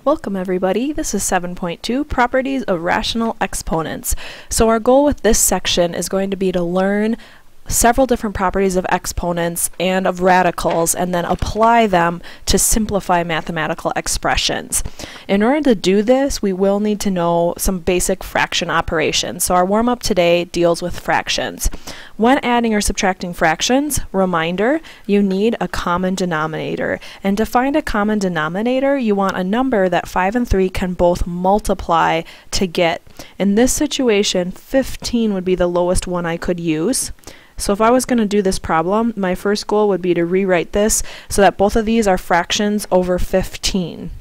Welcome everybody, this is 7.2, Properties of Rational Exponents. So our goal with this section is going to be to learn several different properties of exponents and of radicals and then apply them to simplify mathematical expressions. In order to do this, we will need to know some basic fraction operations. So our warm-up today deals with fractions. When adding or subtracting fractions, reminder, you need a common denominator. And to find a common denominator, you want a number that 5 and 3 can both multiply to get. In this situation, 15 would be the lowest one I could use. So if I was going to do this problem, my first goal would be to rewrite this so that both of these are fractions over 15.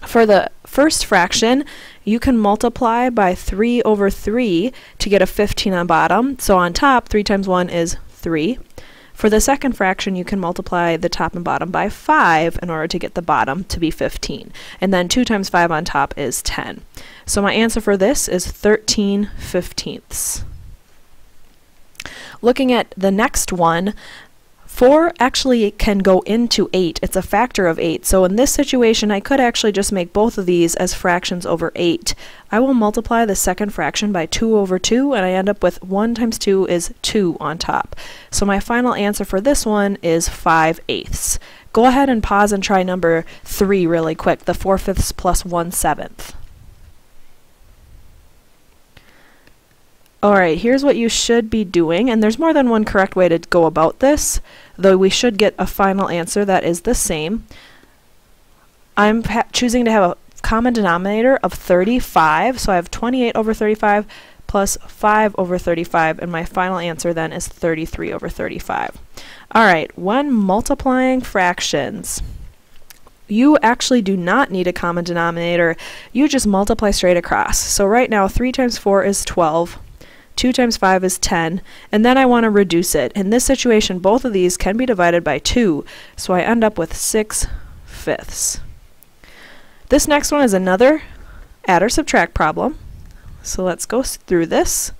For the first fraction, you can multiply by 3 over 3 to get a 15 on bottom. So on top, 3 times 1 is 3. For the second fraction, you can multiply the top and bottom by 5 in order to get the bottom to be 15. And then 2 times 5 on top is 10. So my answer for this is 13/15. Looking at the next one, 4 actually can go into 8. It's a factor of 8. So in this situation, I could actually just make both of these as fractions over 8. I will multiply the second fraction by 2 over 2, and I end up with 1 times 2 is 2 on top. So my final answer for this one is 5/8. Go ahead and pause and try number 3 really quick, the 4/5 plus 1/7. Alright, here's what you should be doing, and there's more than one correct way to go about this, though we should get a final answer that is the same. I'm choosing to have a common denominator of 35, so I have 28 over 35 plus 5 over 35, and my final answer then is 33 over 35. Alright, when multiplying fractions, you actually do not need a common denominator. You just multiply straight across. So right now, 3 times 4 is 12. 2 times 5 is 10, and then I want to reduce it. In this situation, both of these can be divided by 2, so I end up with 6/5. This next one is another add or subtract problem, so let's go through this.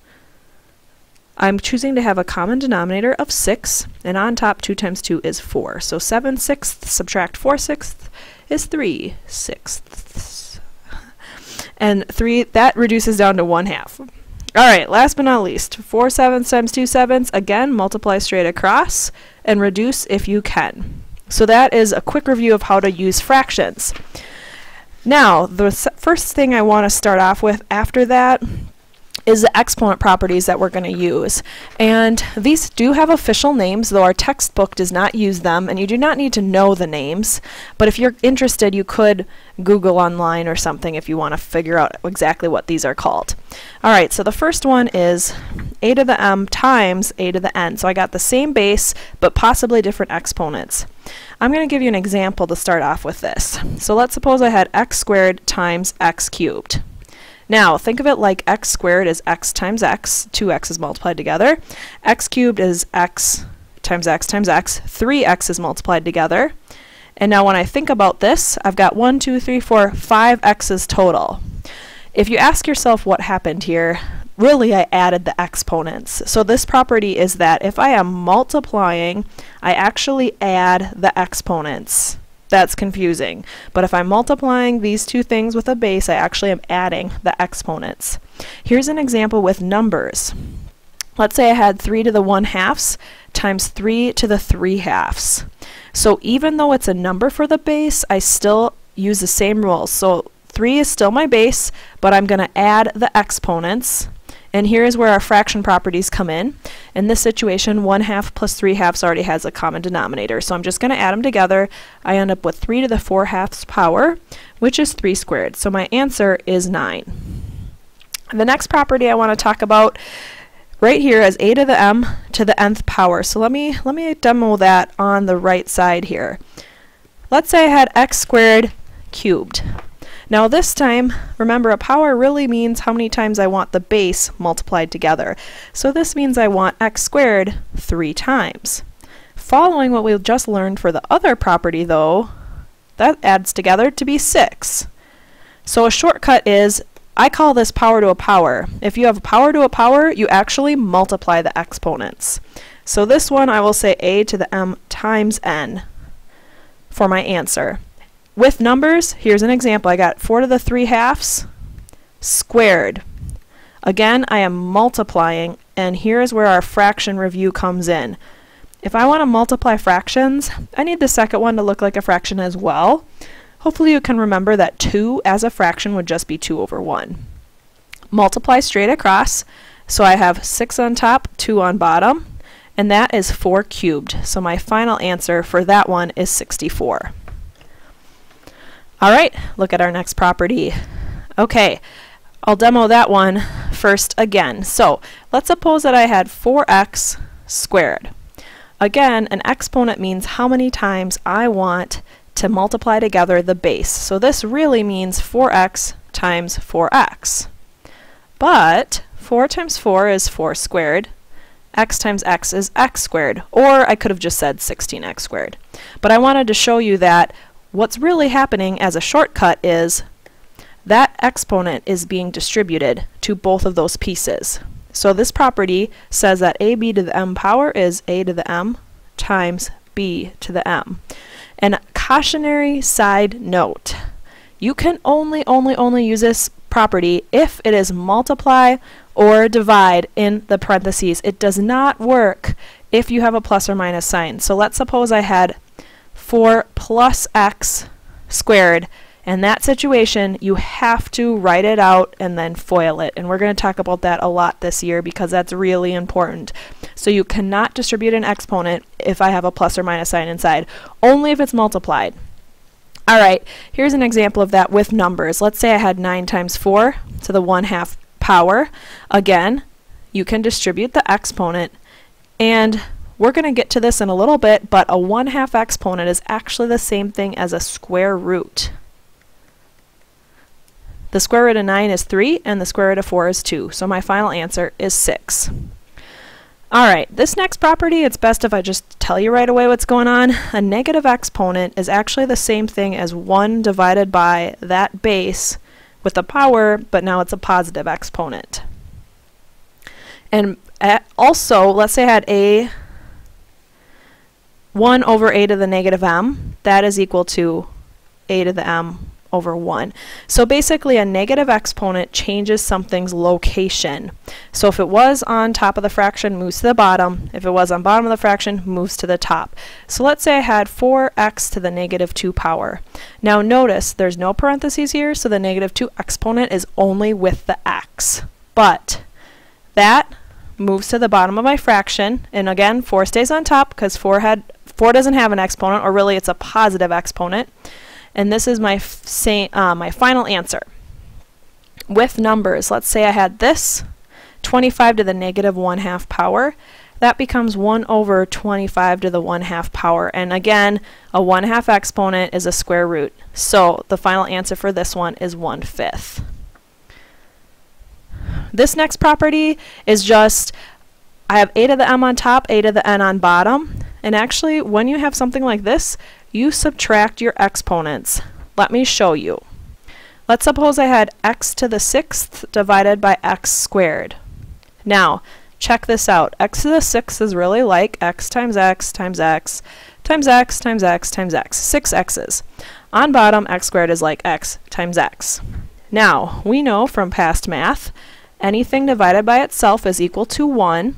I'm choosing to have a common denominator of 6, and on top 2 times 2 is 4. So 7/6 subtract 4/6 is 3/6. And 3, that reduces down to 1/2. Alright, last but not least, 4 7 times 2 7s, again, multiply straight across and reduce if you can. So that is a quick review of how to use fractions. Now, the first thing I want to start off with after that is the exponent properties that we're going to use. And these do have official names, though our textbook does not use them, and you do not need to know the names. But if you're interested, you could Google online or something if you want to figure out exactly what these are called. Alright, so the first one is a to the m times a to the n. So I got the same base, but possibly different exponents. I'm going to give you an example to start off with this. So let's suppose I had x squared times x cubed. Now, think of it like x squared is x times x, 2 x's multiplied together. X cubed is x times x times x, 3 x's multiplied together. And now when I think about this, I've got 1, 2, 3, 4, 5 x's total. If you ask yourself what happened here, really I added the exponents. So this property is that if I am multiplying, I actually add the exponents. That's confusing. But if I'm multiplying these two things with a base, I actually am adding the exponents. Here's an example with numbers. Let's say I had 3 to the 1/2 times 3 to the 3/2. So even though it's a number for the base, I still use the same rules. So 3 is still my base, but I'm going to add the exponents. And here's where our fraction properties come in. In this situation, 1/2 plus 3/2 already has a common denominator. So I'm just going to add them together. I end up with 3 to the 4/2 power, which is 3 squared. So my answer is 9. And the next property I want to talk about right here is a to the m to the nth power. So let me demo that on the right side here. Let's say I had x squared cubed. Now this time, remember, a power really means how many times I want the base multiplied together. So this means I want x squared 3 times. Following what we just learned for the other property though, that adds together to be 6. So a shortcut is, I call this power to a power. If you have a power to a power, you actually multiply the exponents. So this one I will say a to the m times n for my answer. with numbers, here's an example. I got 4 to the 3 halves squared. Again, I am multiplying, and here's where our fraction review comes in. If I want to multiply fractions, I need the second one to look like a fraction as well. Hopefully you can remember that 2 as a fraction would just be 2 over 1. Multiply straight across, so I have 6 on top, 2 on bottom, and that is 4 cubed. So my final answer for that one is 64. All right, look at our next property. Okay, I'll demo that one first again. So let's suppose that I had 4x squared. Again, an exponent means how many times I want to multiply together the base. So this really means 4x times 4x. But 4 times 4 is 4 squared. X times x is x squared. Or I could have just said 16x squared. But I wanted to show you that what's really happening as a shortcut is that exponent is being distributed to both of those pieces. So this property says that ab to the m power is a to the m times b to the m. And cautionary side note, you can only use this property if it is multiply or divide in the parentheses. It does not work if you have a plus or minus sign. So let's suppose I had 4 plus x squared. In that situation, you have to write it out and then FOIL it. And we're going to talk about that a lot this year because that's really important. So you cannot distribute an exponent if I have a plus or minus sign inside, only if it's multiplied. All right, here's an example of that with numbers. Let's say I had 9 times 4 to the 1/2 power. Again, you can distribute the exponent, and we're going to get to this in a little bit, but a 1/2 exponent is actually the same thing as a square root. The square root of 9 is 3, and the square root of 4 is 2. So my final answer is 6. All right, this next property, it's best if I just tell you right away what's going on. A negative exponent is actually the same thing as 1 divided by that base with the power, but now it's a positive exponent. And also, let's say I had 1 over a to the negative m. That is equal to a to the m over 1. So basically a negative exponent changes something's location. So if it was on top of the fraction, moves to the bottom. If it was on bottom of the fraction, moves to the top. So let's say I had 4x to the negative 2 power. Now notice there's no parentheses here, so the negative 2 exponent is only with the x. But that moves to the bottom of my fraction, and again 4 stays on top because 4 doesn't have an exponent, or really it's a positive exponent. And this is my my final answer. With numbers, let's say I had this 25 to the negative 1/2 power. That becomes 1 over 25 to the 1/2 power. And again, a 1/2 exponent is a square root. So the final answer for this one is 1/5. This next property is just, I have a to the m on top, a to the n on bottom. And actually, when you have something like this, you subtract your exponents. Let me show you. Let's suppose I had x to the 6th divided by x squared. Now, check this out. X to the 6th is really like x times x times x times x times x times x. 6 x's. On bottom, x squared is like x times x. Now, we know from past math, anything divided by itself is equal to 1.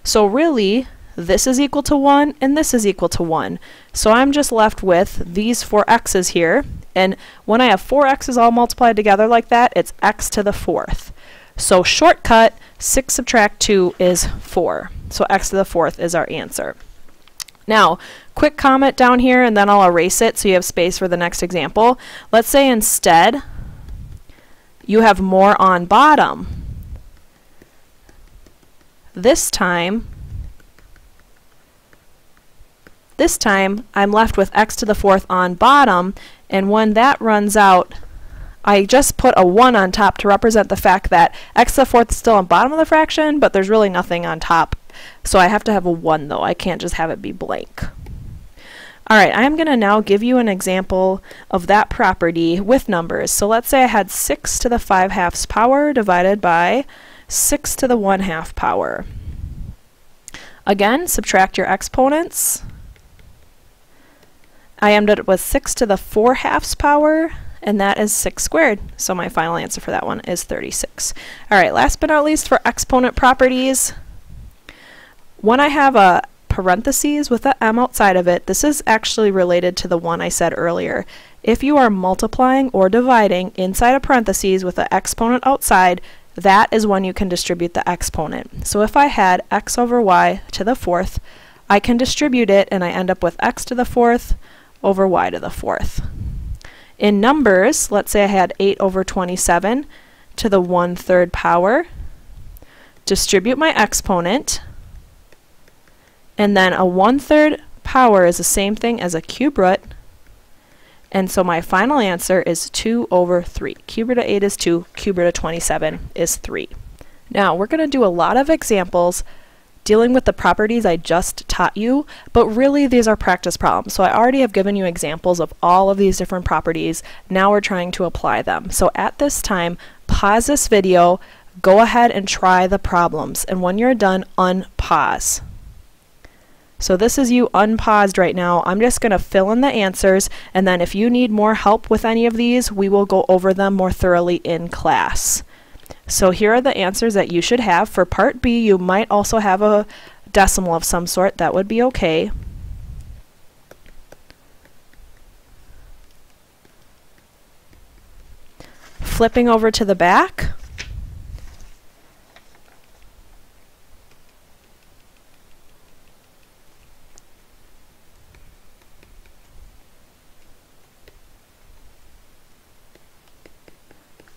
So really, this is equal to 1, and this is equal to 1. So I'm just left with these 4 x's here, and when I have 4 x's all multiplied together like that, it's x to the 4th. So shortcut, 6 subtract 2 is 4. So x to the 4th is our answer. Now, quick comment down here, and then I'll erase it so you have space for the next example. Let's say instead you have more on bottom. This time I'm left with x to the 4th on bottom, and when that runs out, I just put a 1 on top to represent the fact that x to the 4th is still on bottom of the fraction, but there's really nothing on top. So I have to have a 1 though. I can't just have it be blank. Alright, I'm going to now give you an example of that property with numbers. So let's say I had 6 to the 5/2 power divided by 6 to the 1/2 power. Again, subtract your exponents. I ended up with 6 to the 4/2 power, and that is 6 squared. So my final answer for that one is 36. All right, last but not least for exponent properties, when I have a parentheses with a m outside of it, this is actually related to the one I said earlier. If you are multiplying or dividing inside a parentheses with an exponent outside, that is when you can distribute the exponent. So if I had x over y to the 4th, I can distribute it and I end up with x to the 4th over y to the 4th. In numbers, let's say I had 8 over 27 to the 1/3 power, distribute my exponent, and then a 1/3 power is the same thing as a cube root, and so my final answer is 2 over 3. Cube root of 8 is 2, cube root of 27 is 3. Now we're going to do a lot of examples dealing with the properties I just taught you, but really these are practice problems. So I already have given you examples of all of these different properties. Now we're trying to apply them. So at this time, pause this video, go ahead and try the problems, and when you're done, unpause. So this is you unpaused right now. I'm just going to fill in the answers, and then if you need more help with any of these, we will go over them more thoroughly in class. So here are the answers that you should have. For part B, you might also have a decimal of some sort. That would be okay. Flipping over to the back.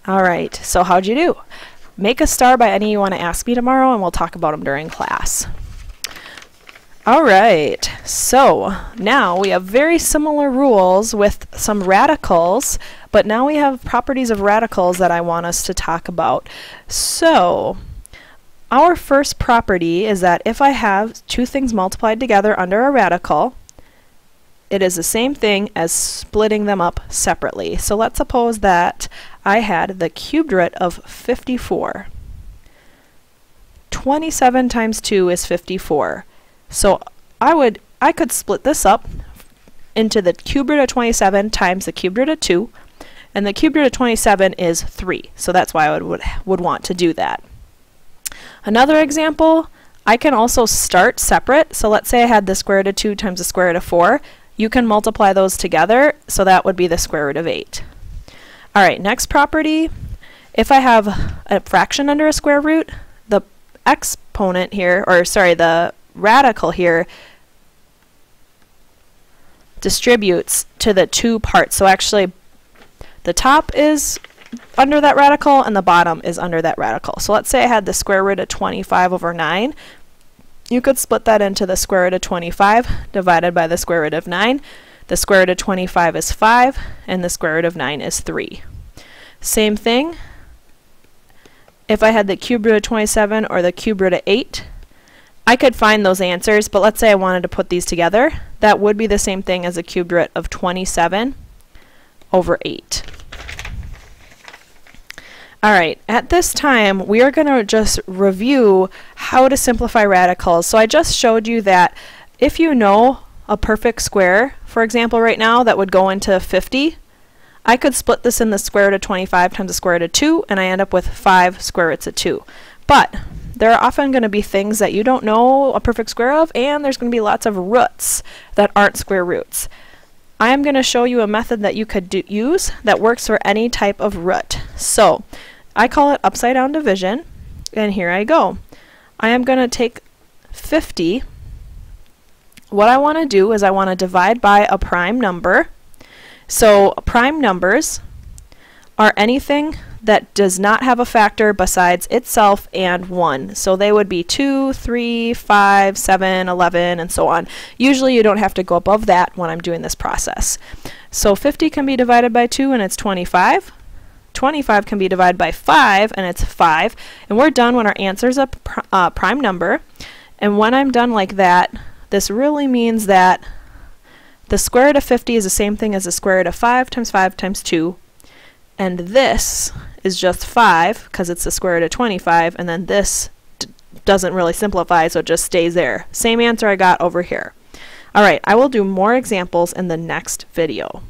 All right, so how'd you do? Make a star by any you want to ask me tomorrow, and we'll talk about them during class. All right, so now we have very similar rules with some radicals, but now we have properties of radicals that I want us to talk about. So our first property is that if I have two things multiplied together under a radical, it is the same thing as splitting them up separately. So let's suppose that I had the cubed root of 54. 27 times 2 is 54. So I could split this up into the cube root of 27 times the cube root of 2, and the cube root of 27 is 3. So that's why I would want to do that. Another example, I can also start separate. So let's say I had the square root of 2 times the square root of 4. You can multiply those together, so that would be the square root of 8. All right, next property, if I have a fraction under a square root, the exponent here, or sorry, the radical here distributes to the two parts. So actually, the top is under that radical and the bottom is under that radical. So let's say I had the square root of 25 over 9. You could split that into the square root of 25 divided by the square root of 9. The square root of 25 is 5, and the square root of 9 is 3. Same thing, if I had the cube root of 27 or the cube root of 8, I could find those answers, but let's say I wanted to put these together. That would be the same thing as the cube root of 27 over 8. All right, at this time, we are going to just review how to simplify radicals. So I just showed you that if you know a perfect square, for example, right now, that would go into 50, I could split this in the square root of 25 times the square root of 2, and I end up with 5 square roots of 2. But there are often going to be things that you don't know a perfect square of, and there's going to be lots of roots that aren't square roots. I am going to show you a method that you could use that works for any type of root. So I call it upside down division, and here I go. I am going to take 50. What I want to do is I want to divide by a prime number. So prime numbers are anything that does not have a factor besides itself and 1. So they would be 2, 3, 5, 7, 11, and so on. Usually you don't have to go above that when I'm doing this process. So 50 can be divided by 2, and it's 25. 25 can be divided by 5, and it's 5. And we're done when our answer is a prime number. And when I'm done like that, this really means that the square root of 50 is the same thing as the square root of 5 times 2. And this is just 5, because it's the square root of 25, and then this doesn't really simplify, so it just stays there. Same answer I got over here. Alright, I will do more examples in the next video.